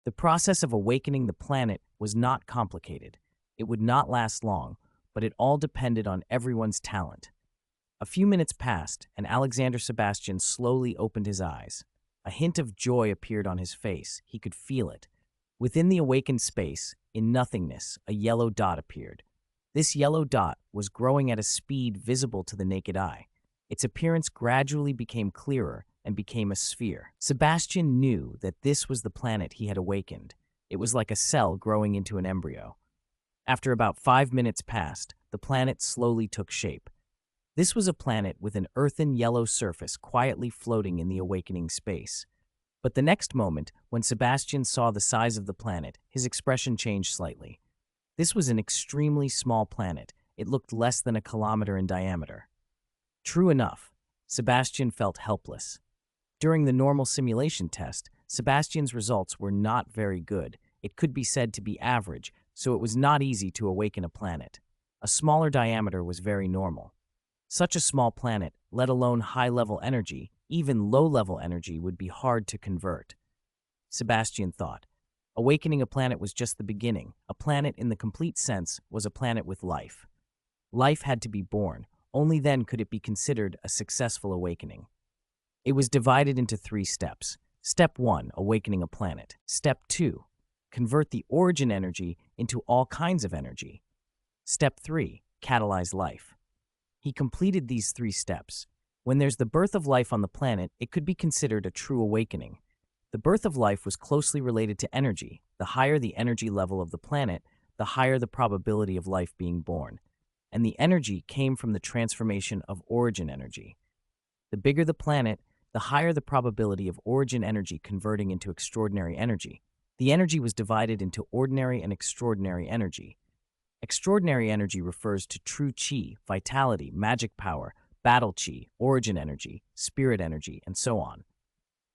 The process of awakening the planet was not complicated. It would not last long, but it all depended on everyone's talent. A few minutes passed, and Alexander Sebastian slowly opened his eyes. A hint of joy appeared on his face. He could feel it. Within the awakened space, in nothingness, a yellow dot appeared. This yellow dot was growing at a speed visible to the naked eye. Its appearance gradually became clearer and became a sphere. Sebastian knew that this was the planet he had awakened. It was like a cell growing into an embryo. After about 5 minutes passed, the planet slowly took shape. This was a planet with an earthen yellow surface quietly floating in the awakening space. But the next moment, when Sebastian saw the size of the planet, his expression changed slightly. This was an extremely small planet. It looked less than a kilometer in diameter. True enough, Sebastian felt helpless. During the normal simulation test, Sebastian's results were not very good. It could be said to be average, so it was not easy to awaken a planet. A smaller diameter was very normal. Such a small planet, let alone high-level energy, even low-level energy, would be hard to convert. Sebastian thought. Awakening a planet was just the beginning. A planet, in the complete sense, was a planet with life. Life had to be born. Only then could it be considered a successful awakening. It was divided into 3 steps. Step 1, awakening a planet. Step 2, convert the origin energy into all kinds of energy. Step 3, catalyze life. He completed these 3 steps. When there's the birth of life on the planet, it could be considered a true awakening. The birth of life was closely related to energy. The higher the energy level of the planet, the higher the probability of life being born. And the energy came from the transformation of origin energy. The bigger the planet, the higher the probability of origin energy converting into extraordinary energy. The energy was divided into ordinary and extraordinary energy. Extraordinary energy refers to true chi, vitality, magic power, battle chi, origin energy, spirit energy, and so on.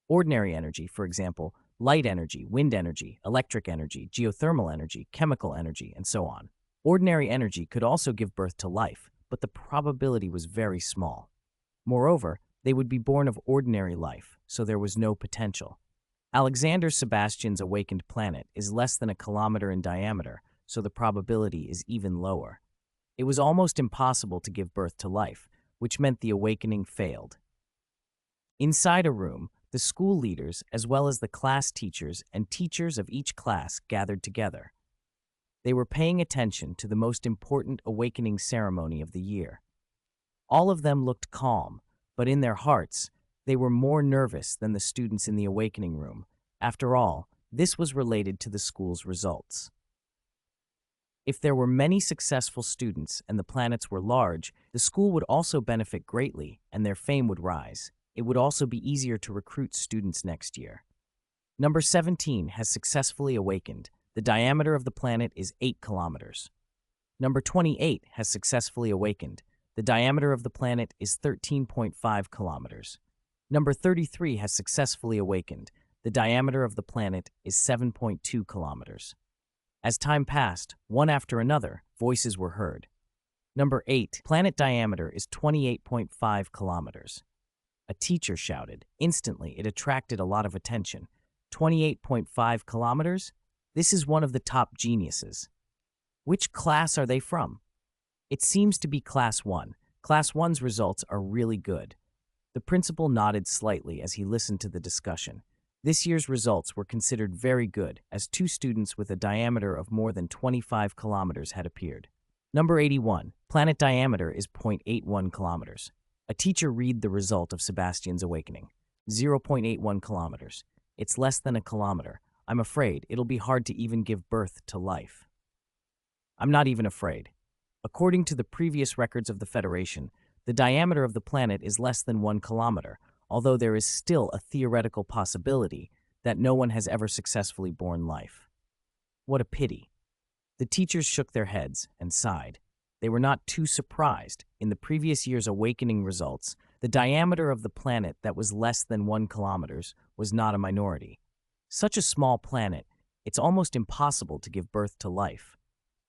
Ordinary energy, for example, light energy, wind energy, electric energy, geothermal energy, chemical energy, and so on. Ordinary energy could also give birth to life, but the probability was very small. Moreover, they would be born of ordinary life, so there was no potential. Alexander Sebastian's awakened planet is less than a kilometer in diameter, so the probability is even lower. It was almost impossible to give birth to life, which meant the awakening failed. Inside a room, the school leaders, as well as the class teachers and teachers of each class, gathered together. They were paying attention to the most important awakening ceremony of the year. All of them looked calm, but in their hearts, they were more nervous than the students in the awakening room. After all, this was related to the school's results. If there were many successful students and the planets were large, the school would also benefit greatly and their fame would rise. It would also be easier to recruit students next year. Number 17 has successfully awakened. The diameter of the planet is 8 kilometers. Number 28 has successfully awakened. The diameter of the planet is 13.5 kilometers. Number 33 has successfully awakened. The diameter of the planet is 7.2 kilometers. As time passed, one after another, voices were heard. Number 8, planet diameter is 28.5 kilometers. A teacher shouted. Instantly, it attracted a lot of attention. 28.5 kilometers? This is one of the top geniuses. Which class are they from? It seems to be Class 1. Class 1's results are really good. The principal nodded slightly as he listened to the discussion. This year's results were considered very good, as 2 students with a diameter of more than 25 kilometers had appeared. Number 81, planet diameter is 0.81 kilometers. A teacher read the result of Sebastian's awakening. 0.81 kilometers. It's less than a kilometer. I'm afraid it'll be hard to even give birth to life. I'm not even afraid. According to the previous records of the Federation, the diameter of the planet is less than 1 kilometer, although there is still a theoretical possibility that no one has ever successfully born life. What a pity. The teachers shook their heads and sighed. They were not too surprised. In the previous year's awakening results, the diameter of the planet that was less than 1 kilometers was not a minority. Such a small planet, it's almost impossible to give birth to life.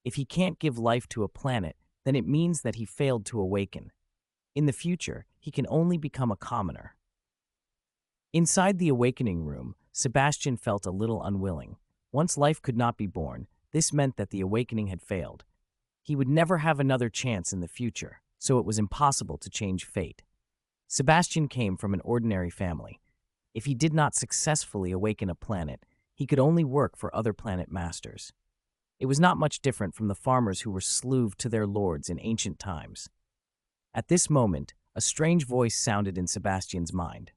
If he can't give life to a planet, then it means that he failed to awaken. In the future, he can only become a commoner. Inside the awakening room, Sebastian felt a little unwilling. Once life could not be born, this meant that the awakening had failed. He would never have another chance in the future, so it was impossible to change fate. Sebastian came from an ordinary family. If he did not successfully awaken a planet, he could only work for other planet masters. It was not much different from the farmers who were slave to their lords in ancient times. At this moment, a strange voice sounded in Sebastian's mind.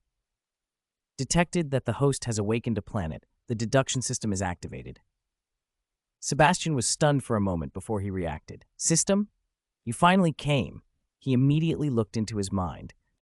Detected that the host has awakened a planet, the deduction system is activated. Sebastian was stunned for a moment before he reacted. System? You finally came. He immediately looked into his mind.